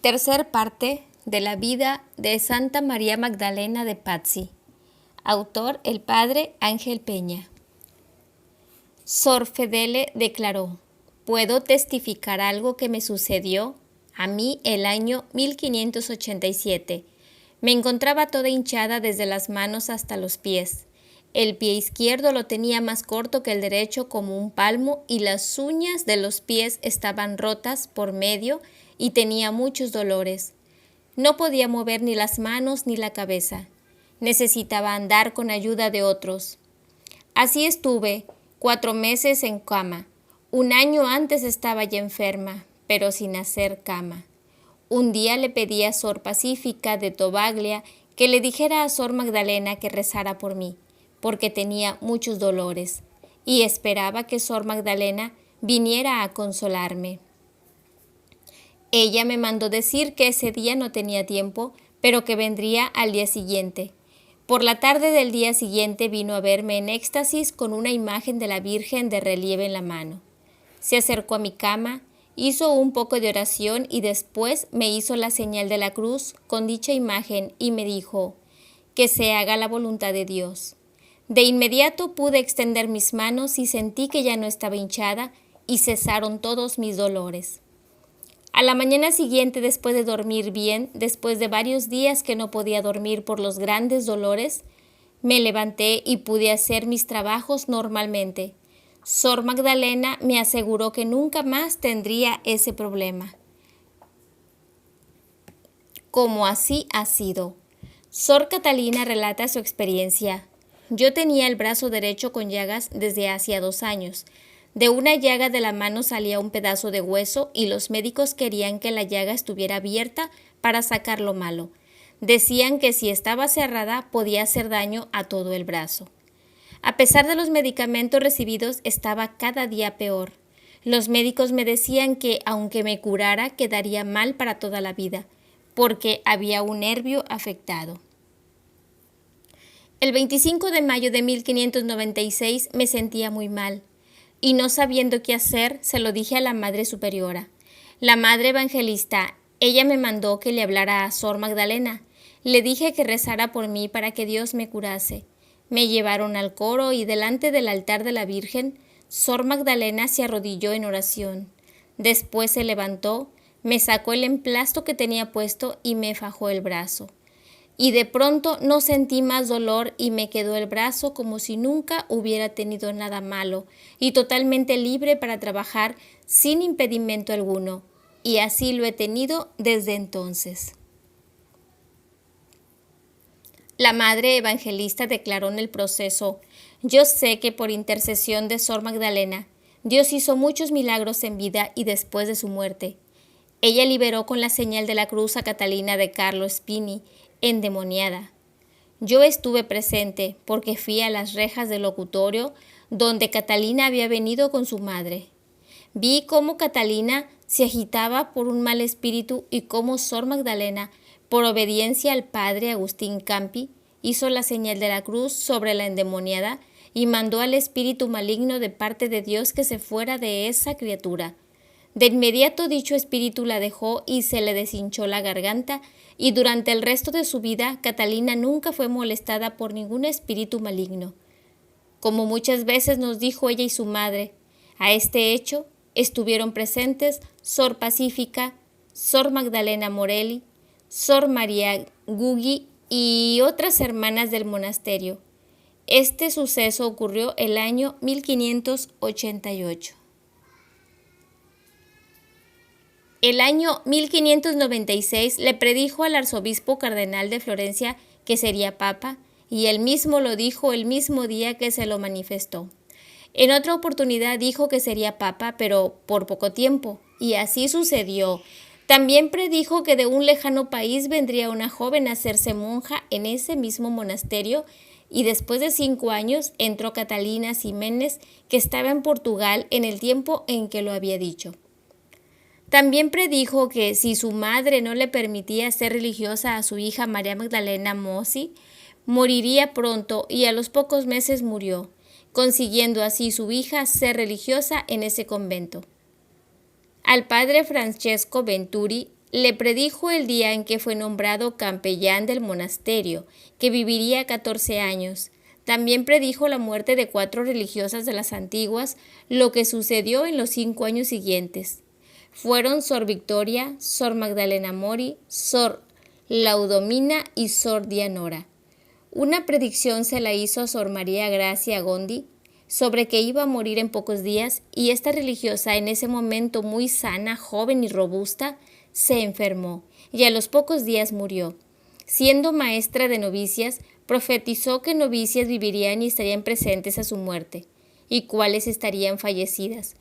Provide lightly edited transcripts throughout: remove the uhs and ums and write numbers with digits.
Tercer parte de la vida de Santa María Magdalena de Pazzi. Autor el padre Ángel Peña. Sor Fedele declaró: «Puedo testificar algo que me sucedió a mí el año 1587. Me encontraba toda hinchada desde las manos hasta los pies. El pie izquierdo lo tenía más corto que el derecho como un palmo y las uñas de los pies estaban rotas por medio y tenía muchos dolores. No podía mover ni las manos ni la cabeza. Necesitaba andar con ayuda de otros. Así estuve 4 meses en cama. Un año antes estaba ya enferma, pero sin hacer cama. Un día le pedí a Sor Pacífica de Tobaglia que le dijera a Sor Magdalena que rezara por mí, porque tenía muchos dolores, y esperaba que Sor Magdalena viniera a consolarme. Ella me mandó decir que ese día no tenía tiempo, pero que vendría al día siguiente. Por la tarde del día siguiente vino a verme en éxtasis con una imagen de la Virgen de relieve en la mano. Se acercó a mi cama, hizo un poco de oración y después me hizo la señal de la cruz con dicha imagen y me dijo: «Que se haga la voluntad de Dios». De inmediato pude extender mis manos y sentí que ya no estaba hinchada y cesaron todos mis dolores. A la mañana siguiente, después de dormir bien, después de varios días que no podía dormir por los grandes dolores, me levanté y pude hacer mis trabajos normalmente. Sor Magdalena me aseguró que nunca más tendría ese problema. Como así ha sido. Sor Catalina relata su experiencia. Yo tenía el brazo derecho con llagas desde hacía 2 años. De una llaga de la mano salía un pedazo de hueso y los médicos querían que la llaga estuviera abierta para sacar lo malo. Decían que si estaba cerrada podía hacer daño a todo el brazo. A pesar de los medicamentos recibidos, estaba cada día peor. Los médicos me decían que, aunque me curara, quedaría mal para toda la vida, porque había un nervio afectado. El 25 de mayo de 1596 me sentía muy mal, y no sabiendo qué hacer, se lo dije a la Madre Superiora. La Madre Evangelista, ella me mandó que le hablara a Sor Magdalena. Le dije que rezara por mí para que Dios me curase. Me llevaron al coro y delante del altar de la Virgen, Sor Magdalena se arrodilló en oración. Después se levantó, me sacó el emplasto que tenía puesto y me fajó el brazo. Y de pronto no sentí más dolor y me quedó el brazo como si nunca hubiera tenido nada malo y totalmente libre para trabajar sin impedimento alguno. Y así lo he tenido desde entonces. La Madre Evangelista declaró en el proceso: «Yo sé que por intercesión de Sor Magdalena, Dios hizo muchos milagros en vida y después de su muerte. Ella liberó con la señal de la cruz a Catalina de Carlo Spini, endemoniada. Yo estuve presente porque fui a las rejas del locutorio donde Catalina había venido con su madre. Vi cómo Catalina se agitaba por un mal espíritu y cómo Sor Magdalena, por obediencia al padre Agustín Campi, hizo la señal de la cruz sobre la endemoniada y mandó al espíritu maligno de parte de Dios que se fuera de esa criatura. De inmediato dicho espíritu la dejó y se le deshinchó la garganta, y durante el resto de su vida Catalina nunca fue molestada por ningún espíritu maligno. Como muchas veces nos dijo ella y su madre, a este hecho estuvieron presentes Sor Pacífica, Sor Magdalena Morelli, Sor María Guggi y otras hermanas del monasterio. Este suceso ocurrió el año 1588. El año 1596 le predijo al arzobispo cardenal de Florencia que sería papa, y él mismo lo dijo el mismo día que se lo manifestó. En otra oportunidad dijo que sería papa, pero por poco tiempo, y así sucedió. También predijo que de un lejano país vendría una joven a hacerse monja en ese mismo monasterio, y después de 5 años entró Catalina Ximénez, que estaba en Portugal en el tiempo en que lo había dicho. También predijo que si su madre no le permitía ser religiosa a su hija María Magdalena Mossi, moriría pronto, y a los pocos meses murió, consiguiendo así su hija ser religiosa en ese convento. Al padre Francesco Venturi Le predijo el día en que fue nombrado capellán del monasterio, que viviría 14 años. También predijo la muerte de 4 religiosas de las antiguas, lo que sucedió en los 5 años siguientes. Fueron Sor Victoria, Sor Magdalena Mori, Sor Laudomina y Sor Dianora. Una predicción se la hizo a Sor María Gracia Gondi sobre que iba a morir en pocos días, y esta religiosa, en ese momento muy sana, joven y robusta, se enfermó y a los pocos días murió. Siendo maestra de novicias, profetizó que novicias vivirían y estarían presentes a su muerte, y cuáles estarían fallecidas.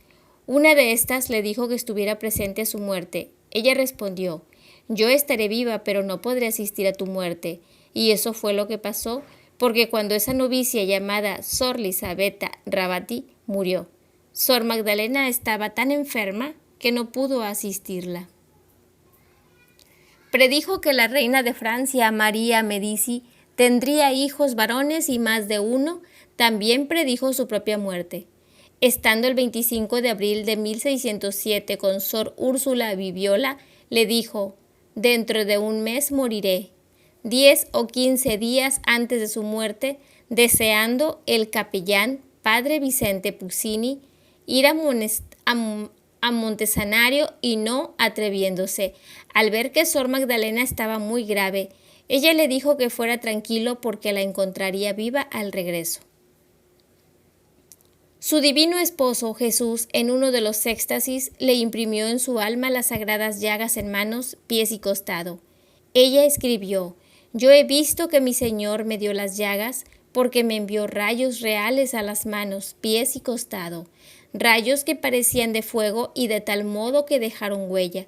Una de estas le dijo que estuviera presente a su muerte. Ella respondió: yo estaré viva, pero no podré asistir a tu muerte. Y eso fue lo que pasó, porque cuando esa novicia llamada Sor Lisabetta Rabati murió, Sor Magdalena estaba tan enferma que no pudo asistirla. Predijo que la reina de Francia, María Medici, tendría hijos varones y más de uno. También predijo su propia muerte. Estando el 25 de abril de 1607 con Sor Úrsula Viviola, le dijo: dentro de un mes moriré. 10 o 15 días antes de su muerte, deseando el capellán, padre Vicente Puccini, ir a Montesanario y no atreviéndose. Al ver que Sor Magdalena estaba muy grave, ella le dijo que fuera tranquilo porque la encontraría viva al regreso. Su divino esposo, Jesús, en uno de los éxtasis, le imprimió en su alma las sagradas llagas en manos, pies y costado. Ella escribió: yo he visto que mi Señor me dio las llagas porque me envió rayos reales a las manos, pies y costado, rayos que parecían de fuego y de tal modo que dejaron huella.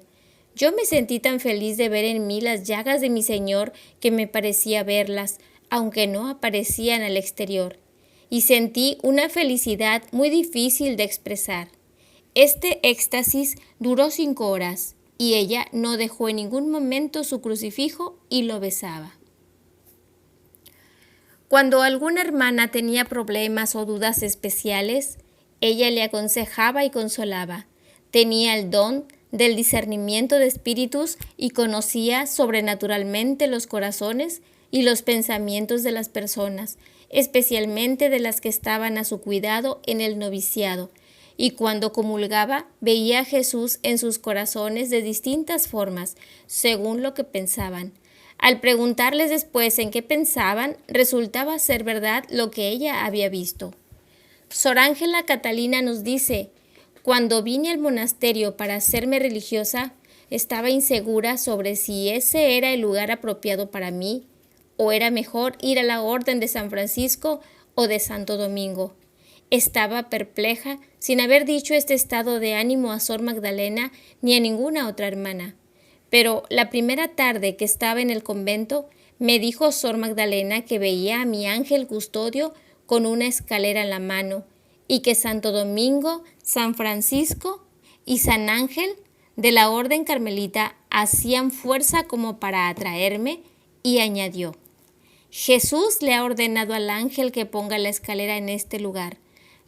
Yo me sentí tan feliz de ver en mí las llagas de mi Señor que me parecía verlas, aunque no aparecían al exterior, y sentí una felicidad muy difícil de expresar. Este éxtasis duró 5 horas, y ella no dejó en ningún momento su crucifijo y lo besaba. Cuando alguna hermana tenía problemas o dudas especiales, ella le aconsejaba y consolaba. Tenía el don del discernimiento de espíritus y conocía sobrenaturalmente los corazones y los pensamientos de las personas, especialmente de las que estaban a su cuidado en el noviciado, y cuando comulgaba veía a Jesús en sus corazones de distintas formas, según lo que pensaban. Al preguntarles después en qué pensaban, resultaba ser verdad lo que ella había visto. Sor Ángela Catalina nos dice: cuando vine al monasterio para hacerme religiosa, estaba insegura sobre si ese era el lugar apropiado para mí, o era mejor ir a la Orden de San Francisco o de Santo Domingo. Estaba perpleja, sin haber dicho este estado de ánimo a Sor Magdalena ni a ninguna otra hermana. Pero la primera tarde que estaba en el convento, me dijo Sor Magdalena que veía a mi ángel custodio con una escalera en la mano, y que Santo Domingo, San Francisco y San Ángel de la Orden Carmelita hacían fuerza como para atraerme, y añadió: Jesús le ha ordenado al ángel que ponga la escalera en este lugar.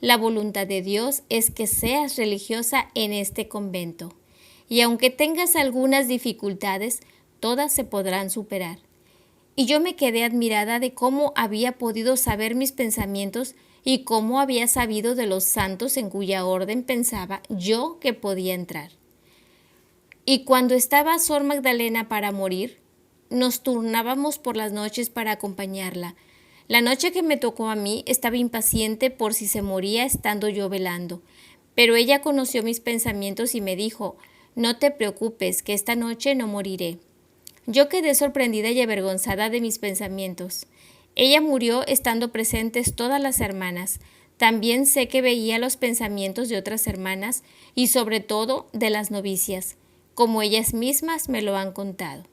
La voluntad de Dios es que seas religiosa en este convento, y aunque tengas algunas dificultades, todas se podrán superar. Y yo me quedé admirada de cómo había podido saber mis pensamientos y cómo había sabido de los santos en cuya orden pensaba yo que podía entrar. Y cuando estaba Sor Magdalena para morir, nos turnábamos por las noches para acompañarla. La noche que me tocó a mí estaba impaciente por si se moría estando yo velando, pero ella conoció mis pensamientos y me dijo: no te preocupes, que esta noche no moriré. Yo quedé sorprendida y avergonzada de mis pensamientos. Ella murió estando presentes todas las hermanas. También sé que veía los pensamientos de otras hermanas y sobre todo de las novicias, como ellas mismas me lo han contado.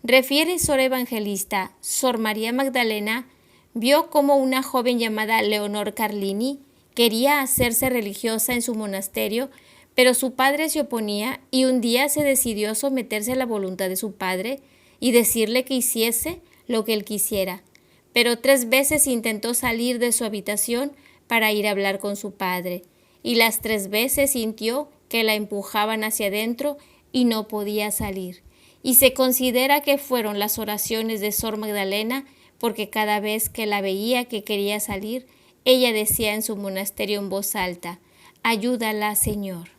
Refiere Sor Evangelista: Sor María Magdalena vio cómo una joven llamada Leonor Carlini quería hacerse religiosa en su monasterio, pero su padre se oponía y un día se decidió a someterse a la voluntad de su padre y decirle que hiciese lo que él quisiera. Pero 3 veces intentó salir de su habitación para ir a hablar con su padre, y las 3 veces sintió que la empujaban hacia adentro y no podía salir. Y se considera que fueron las oraciones de Sor Magdalena, porque cada vez que la veía que quería salir, ella decía en su monasterio en voz alta: «Ayúdala, Señor».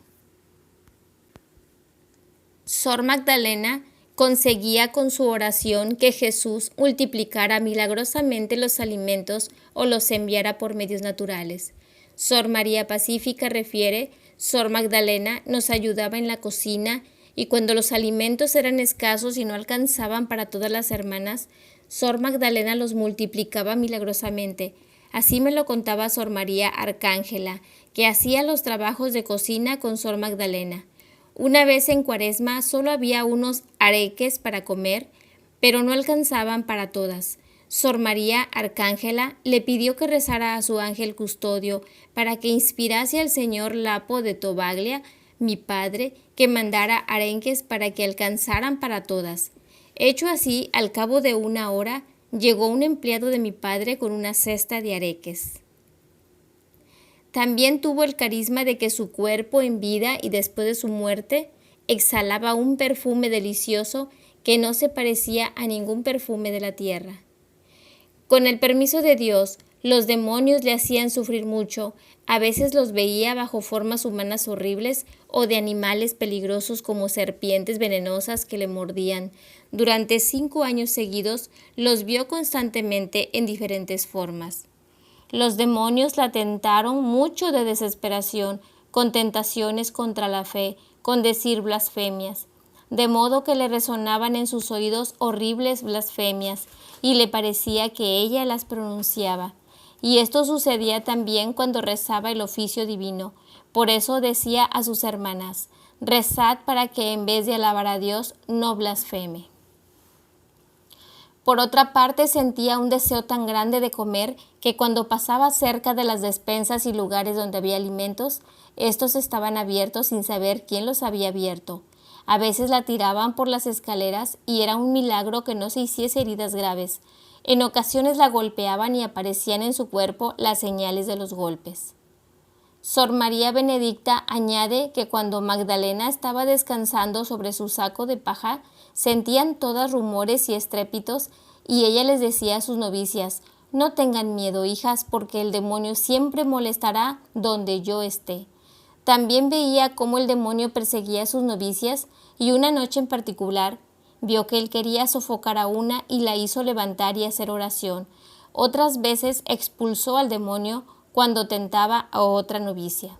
Sor Magdalena conseguía con su oración que Jesús multiplicara milagrosamente los alimentos o los enviara por medios naturales. Sor María Pacífica refiere: Sor Magdalena nos ayudaba en la cocina y cuando los alimentos eran escasos y no alcanzaban para todas las hermanas, Sor Magdalena los multiplicaba milagrosamente. Así me lo contaba Sor María Arcángela, que hacía los trabajos de cocina con Sor Magdalena. Una vez en Cuaresma solo había unos areques para comer, pero no alcanzaban para todas. Sor María Arcángela le pidió que rezara a su ángel custodio para que inspirase al señor Lapo de Tobaglia, mi padre, que mandara arenques para que alcanzaran para todas. Hecho así, al cabo de 1 hora, llegó un empleado de mi padre con una cesta de areques. También tuvo el carisma de que su cuerpo en vida y después de su muerte exhalaba un perfume delicioso que no se parecía a ningún perfume de la tierra. Con el permiso de Dios, los demonios le hacían sufrir mucho. A veces los veía bajo formas humanas horribles o de animales peligrosos como serpientes venenosas que le mordían. Durante 5 años seguidos los vio constantemente en diferentes formas. Los demonios la tentaron mucho de desesperación, con tentaciones contra la fe, con decir blasfemias, de modo que le resonaban en sus oídos horribles blasfemias, y le parecía que ella las pronunciaba. Y esto sucedía también cuando rezaba el oficio divino. Por eso decía a sus hermanas: «Rezad para que en vez de alabar a Dios no blasfeme». Por otra parte, sentía un deseo tan grande de comer que cuando pasaba cerca de las despensas y lugares donde había alimentos, estos estaban abiertos sin saber quién los había abierto. A veces la tiraban por las escaleras y era un milagro que no se hiciese heridas graves. En ocasiones la golpeaban y aparecían en su cuerpo las señales de los golpes. Sor María Benedicta añade que cuando Magdalena estaba descansando sobre su saco de paja, sentían todas rumores y estrépitos, y ella les decía a sus novicias: «No tengan miedo, hijas, porque el demonio siempre molestará donde yo esté». También veía cómo el demonio perseguía a sus novicias, y una noche en particular vio que él quería sofocar a una y la hizo levantar y hacer oración. Otras veces expulsó al demonio cuando tentaba a otra novicia.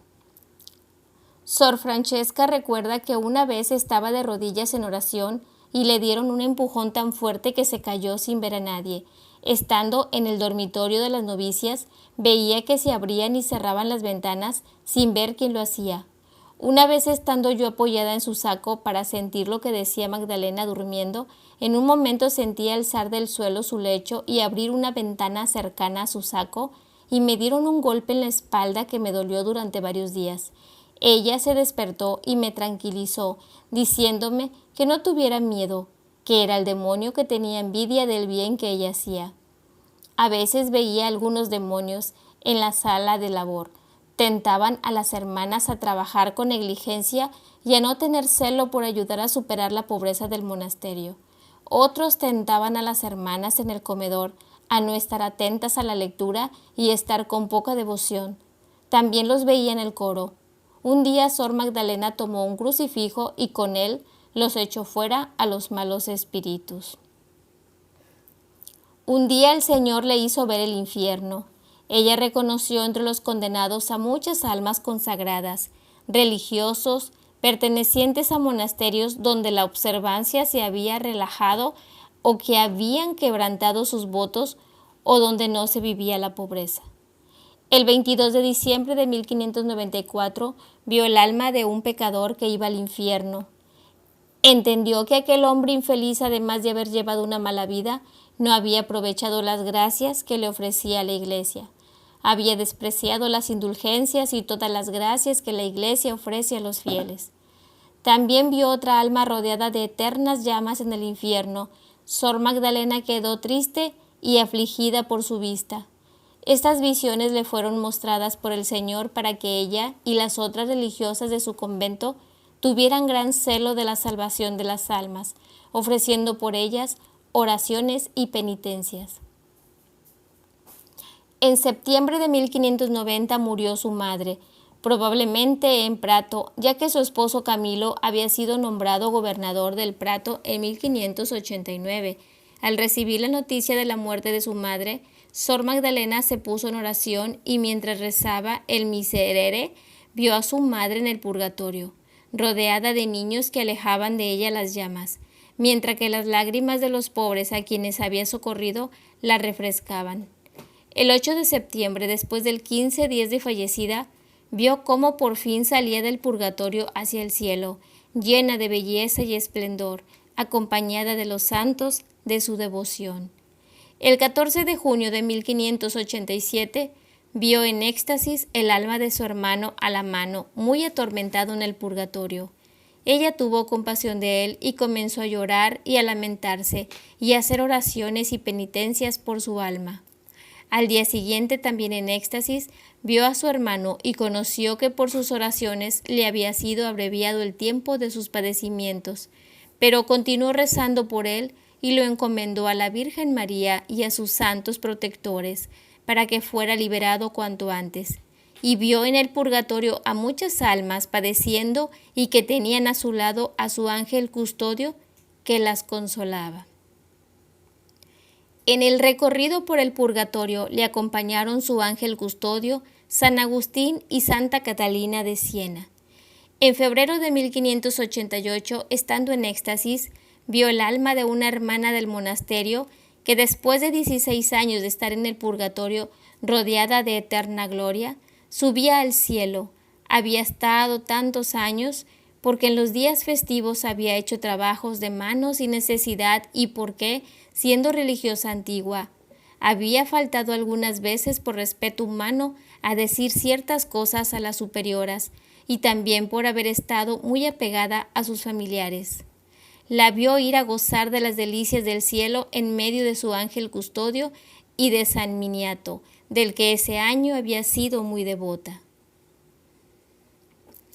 Sor Francesca recuerda que una vez estaba de rodillas en oración y le dieron un empujón tan fuerte que se cayó sin ver a nadie. Estando en el dormitorio de las novicias, veía que se abrían y cerraban las ventanas sin ver quién lo hacía. Una vez estando yo apoyada en su saco para sentir lo que decía Magdalena durmiendo, en un momento sentí alzar del suelo su lecho y abrir una ventana cercana a su saco, y me dieron un golpe en la espalda que me dolió durante varios días. Ella se despertó y me tranquilizó, diciéndome que no tuviera miedo, que era el demonio que tenía envidia del bien que ella hacía. A veces veía algunos demonios en la sala de labor. Tentaban a las hermanas a trabajar con negligencia y a no tener celo por ayudar a superar la pobreza del monasterio. Otros tentaban a las hermanas en el comedor a no estar atentas a la lectura y estar con poca devoción. También los veía en el coro. Un día Sor Magdalena tomó un crucifijo y con él los echó fuera a los malos espíritus. Un día el Señor le hizo ver el infierno. Ella reconoció entre los condenados a muchas almas consagradas, religiosos, pertenecientes a monasterios donde la observancia se había relajado o que habían quebrantado sus votos o donde no se vivía la pobreza. El 22 de diciembre de 1594 vio el alma de un pecador que iba al infierno. Entendió que aquel hombre infeliz, además de haber llevado una mala vida, no había aprovechado las gracias que le ofrecía la Iglesia. Había despreciado las indulgencias y todas las gracias que la Iglesia ofrece a los fieles. También vio otra alma rodeada de eternas llamas en el infierno. Sor Magdalena quedó triste y afligida por su vista. Estas visiones le fueron mostradas por el Señor para que ella y las otras religiosas de su convento tuvieran gran celo de la salvación de las almas, ofreciendo por ellas oraciones y penitencias. En septiembre de 1590 murió su madre, probablemente en Prato, ya que su esposo Camilo había sido nombrado gobernador del Prato en 1589. Al recibir la noticia de la muerte de su madre, Sor Magdalena se puso en oración y mientras rezaba el Miserere, vio a su madre en el purgatorio, rodeada de niños que alejaban de ella las llamas, mientras que las lágrimas de los pobres a quienes había socorrido la refrescaban. El 8 de septiembre, después del 15 días de fallecida, vio cómo por fin salía del purgatorio hacia el cielo, llena de belleza y esplendor, acompañada de los santos de su devoción. El 14 de junio de 1587, vio en éxtasis el alma de su hermano a la mano, muy atormentado en el purgatorio. Ella tuvo compasión de él y comenzó a llorar y a lamentarse y a hacer oraciones y penitencias por su alma. Al día siguiente, también en éxtasis, vio a su hermano y conoció que por sus oraciones le había sido abreviado el tiempo de sus padecimientos, pero continuó rezando por él y lo encomendó a la Virgen María y a sus santos protectores, para que fuera liberado cuanto antes. Y vio en el purgatorio a muchas almas padeciendo y que tenían a su lado a su ángel custodio que las consolaba. En el recorrido por el purgatorio le acompañaron su ángel custodio, San Agustín y Santa Catalina de Siena. En febrero de 1588, estando en éxtasis, vio el alma de una hermana del monasterio que después de 16 años de estar en el purgatorio, rodeada de eterna gloria, subía al cielo. Había estado tantos años porque en los días festivos había hecho trabajos de manos sin necesidad y porque, siendo religiosa antigua, había faltado algunas veces por respeto humano a decir ciertas cosas a las superioras y también por haber estado muy apegada a sus familiares. La vio ir a gozar de las delicias del cielo en medio de su ángel custodio y de San Miniato, del que ese año había sido muy devota.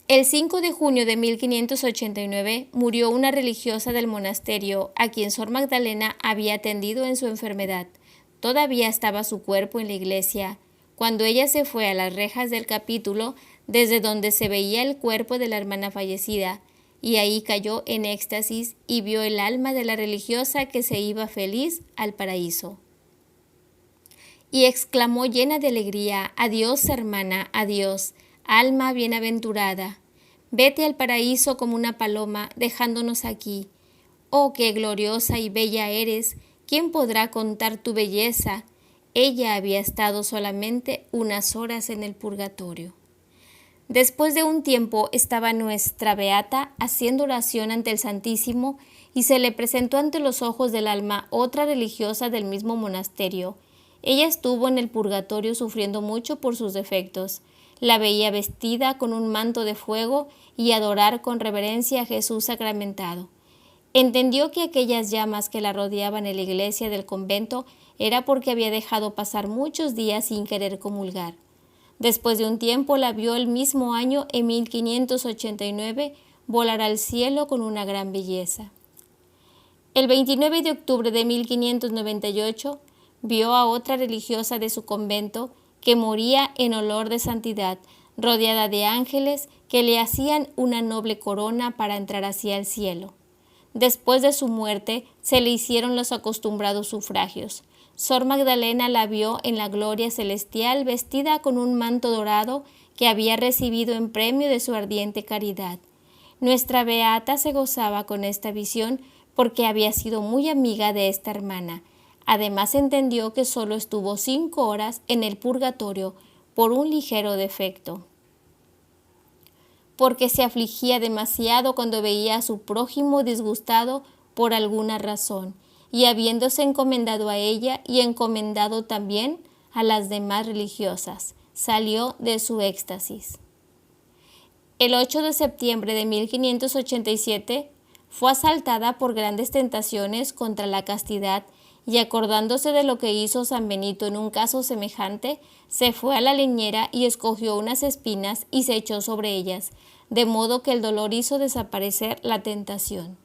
El 5 de junio de 1589 murió una religiosa del monasterio a quien Sor Magdalena había atendido en su enfermedad. Todavía estaba su cuerpo en la iglesia. Cuando ella se fue a las rejas del capítulo, desde donde se veía el cuerpo de la hermana fallecida, y ahí cayó en éxtasis y vio el alma de la religiosa que se iba feliz al paraíso. Y exclamó llena de alegría: «Adiós, hermana, adiós, alma bienaventurada, vete al paraíso como una paloma, dejándonos aquí. Oh, qué gloriosa y bella eres, ¿quién podrá contar tu belleza?» Ella había estado solamente unas horas en el purgatorio. Después de un tiempo estaba nuestra beata haciendo oración ante el Santísimo y se le presentó ante los ojos del alma otra religiosa del mismo monasterio. Ella estuvo en el purgatorio sufriendo mucho por sus defectos. La veía vestida con un manto de fuego y adorar con reverencia a Jesús sacramentado. Entendió que aquellas llamas que la rodeaban en la iglesia del convento era porque había dejado pasar muchos días sin querer comulgar. Después de un tiempo la vio el mismo año, en 1589, volar al cielo con una gran belleza. El 29 de octubre de 1598 vio a otra religiosa de su convento que moría en olor de santidad, rodeada de ángeles que le hacían una noble corona para entrar hacia el cielo. Después de su muerte se le hicieron los acostumbrados sufragios. Sor Magdalena la vio en la gloria celestial vestida con un manto dorado que había recibido en premio de su ardiente caridad. Nuestra beata se gozaba con esta visión porque había sido muy amiga de esta hermana. Además entendió que solo estuvo 5 horas en el purgatorio por un ligero defecto, porque se afligía demasiado cuando veía a su prójimo disgustado por alguna razón, y habiéndose encomendado a ella y encomendado también a las demás religiosas, salió de su éxtasis. El 8 de septiembre de 1587 fue asaltada por grandes tentaciones contra la castidad y acordándose de lo que hizo San Benito en un caso semejante, se fue a la leñera y escogió unas espinas y se echó sobre ellas. de modo que el dolor hizo desaparecer la tentación.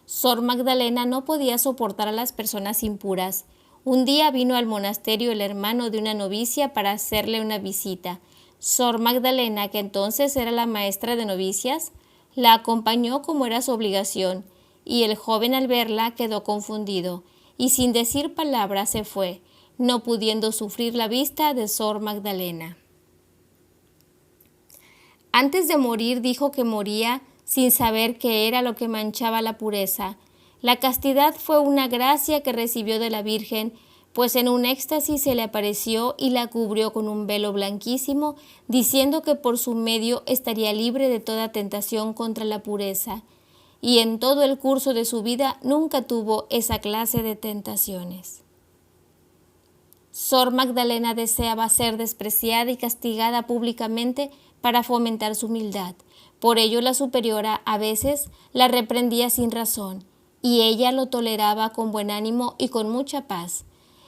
Sor Magdalena no podía soportar a las personas impuras. Un día vino al monasterio el hermano de una novicia para hacerle una visita. Sor Magdalena, que entonces era la maestra de novicias, la acompañó como era su obligación, y el joven al verla quedó confundido, y sin decir palabra se fue, no pudiendo sufrir la vista de Sor Magdalena. Antes de morir dijo que moría sin saber qué era lo que manchaba la pureza. La castidad fue una gracia que recibió de la Virgen, pues en un éxtasis se le apareció y la cubrió con un velo blanquísimo, diciendo que por su medio estaría libre de toda tentación contra la pureza, y en todo el curso de su vida nunca tuvo esa clase de tentaciones. Sor Magdalena deseaba ser despreciada y castigada públicamente para fomentar su humildad. Por ello la superiora a veces la reprendía sin razón, y ella lo toleraba con buen ánimo y con mucha paz.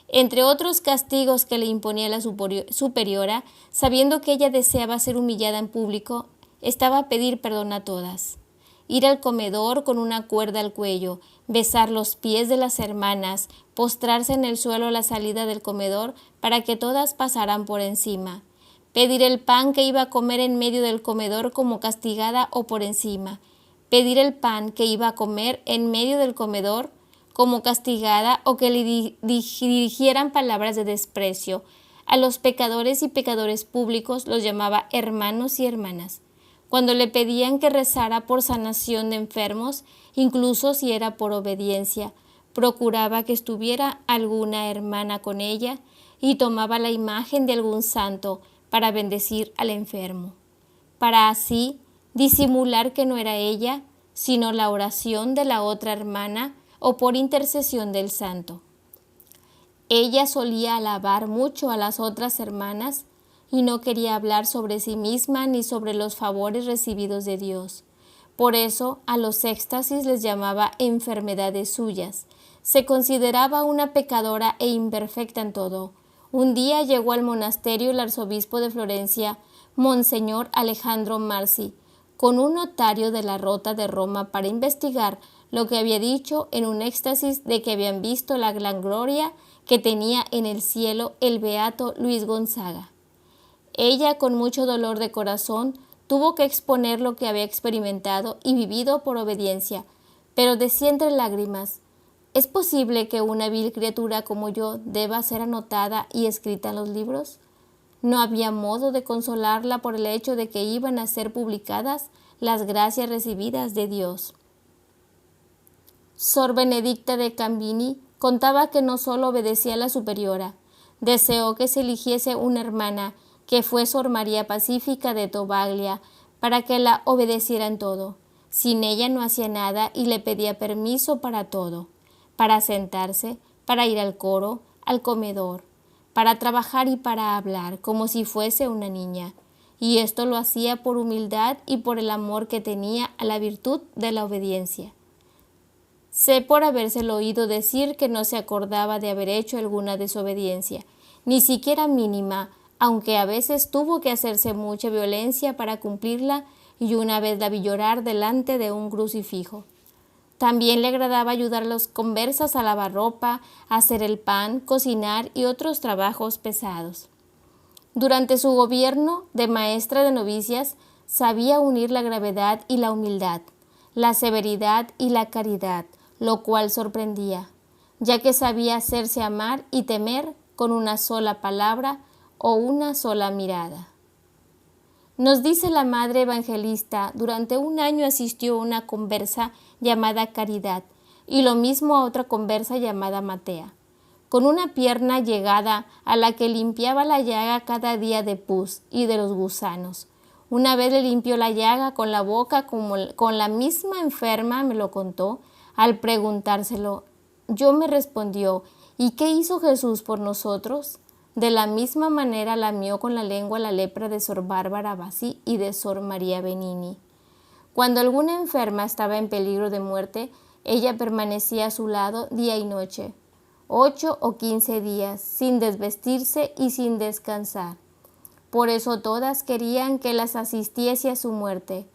Entre otros castigos que le imponía la superiora, sabiendo que ella deseaba ser humillada en público, estaba pedir perdón a todas, ir al comedor con una cuerda al cuello, besar los pies de las hermanas, postrarse en el suelo a la salida del comedor para que todas pasaran por encima, pedir el pan que iba a comer en medio del comedor como castigada o por encima, pedir el pan que iba a comer en medio del comedor como castigada o que le dirigieran palabras de desprecio. A los pecadores y pecadores públicos los llamaba hermanos y hermanas. Cuando le pedían que rezara por sanación de enfermos, incluso si era por obediencia, procuraba que estuviera alguna hermana con ella y tomaba la imagen de algún santo para bendecir al enfermo, para así disimular que no era ella, sino la oración de la otra hermana o por intercesión del santo. Ella solía alabar mucho a las otras hermanas y no quería hablar sobre sí misma ni sobre los favores recibidos de Dios. Por eso a los éxtasis les llamaba enfermedades suyas. Se consideraba una pecadora e imperfecta en todo. Un día llegó al monasterio el arzobispo de Florencia, Monseñor Alejandro Marzi, con un notario de la Rota de Roma para investigar lo que había dicho en un éxtasis de que habían visto la gran gloria que tenía en el cielo el beato Luis Gonzaga. Ella, con mucho dolor de corazón, tuvo que exponer lo que había experimentado y vivido por obediencia, pero decía entre lágrimas: ¿es posible que una vil criatura como yo deba ser anotada y escrita en los libros? No había modo de consolarla por el hecho de que iban a ser publicadas las gracias recibidas de Dios. Sor Benedicta de Cambini contaba que no solo obedecía a la superiora, deseó que se eligiese una hermana, que fue Sor María Pacífica de Tobaglia, para que la obedeciera en todo. Sin ella no hacía nada y le pedía permiso para todo, para sentarse, para ir al coro, al comedor, para trabajar y para hablar, como si fuese una niña. Y esto lo hacía por humildad y por el amor que tenía a la virtud de la obediencia. Sé por habérselo oído decir que no se acordaba de haber hecho alguna desobediencia, ni siquiera mínima, aunque a veces tuvo que hacerse mucha violencia para cumplirla, y una vez la vi llorar delante de un crucifijo. También le agradaba ayudar a los conversas a lavar ropa, a hacer el pan, cocinar y otros trabajos pesados. Durante su gobierno de maestra de novicias, sabía unir la gravedad y la humildad, la severidad y la caridad, lo cual sorprendía, ya que sabía hacerse amar y temer con una sola palabra o una sola mirada. Nos dice la Madre Evangelista, durante un año asistió a una conversa llamada Caridad y lo mismo a otra conversa llamada Matea, con una pierna llegada a la que limpiaba la llaga cada día de pus y de los gusanos. Una vez le limpió la llaga con la boca como con la misma enferma me lo contó. Al preguntárselo, yo me respondió: ¿y qué hizo Jesús por nosotros? De la misma manera lamió con la lengua la lepra de Sor Bárbara Bassi y de Sor María Benini. Cuando alguna enferma estaba en peligro de muerte, ella permanecía a su lado día y noche, 8 o 15 días, sin desvestirse y sin descansar. Por eso todas querían que las asistiese a su muerte.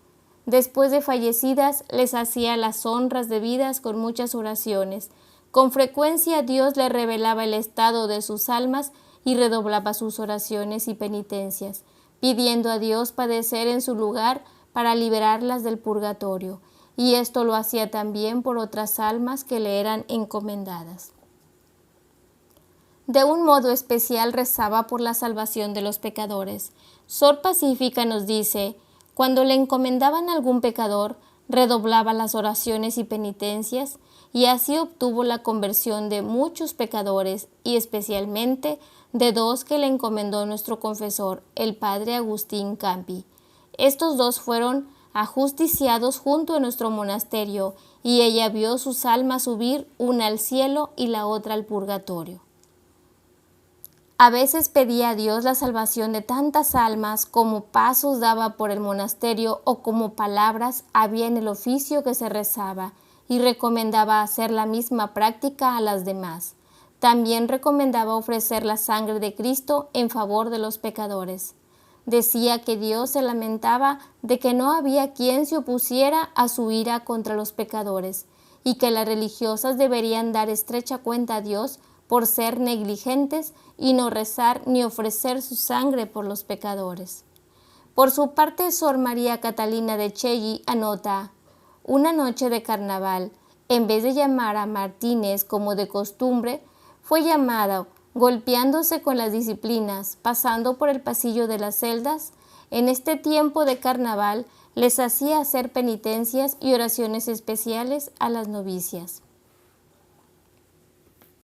Después de fallecidas, les hacía las honras debidas con muchas oraciones. Con frecuencia Dios le revelaba el estado de sus almas y redoblaba sus oraciones y penitencias, pidiendo a Dios padecer en su lugar para liberarlas del purgatorio, y esto lo hacía también por otras almas que le eran encomendadas. De un modo especial rezaba por la salvación de los pecadores. Sor Pacífica nos dice: cuando le encomendaban a algún pecador, redoblaba las oraciones y penitencias, y así obtuvo la conversión de muchos pecadores, y especialmente de dos que le encomendó nuestro confesor, el padre Agustín Campi. Estos dos fueron ajusticiados junto a nuestro monasterio, y ella vio sus almas subir, una al cielo y la otra al purgatorio. A veces pedía a Dios la salvación de tantas almas como pasos daba por el monasterio o como palabras había en el oficio que se rezaba, y recomendaba hacer la misma práctica a las demás. También recomendaba ofrecer la sangre de Cristo en favor de los pecadores. Decía que Dios se lamentaba de que no había quien se opusiera a su ira contra los pecadores, y que las religiosas deberían dar estrecha cuenta a Dios por ser negligentes y no rezar ni ofrecer su sangre por los pecadores. Por su parte, Sor María Catalina de Cegli anota: una noche de carnaval, en vez de llamar a Martínez como de costumbre, fue llamada, golpeándose con las disciplinas, pasando por el pasillo de las celdas. En este tiempo de carnaval les hacía hacer penitencias y oraciones especiales a las novicias.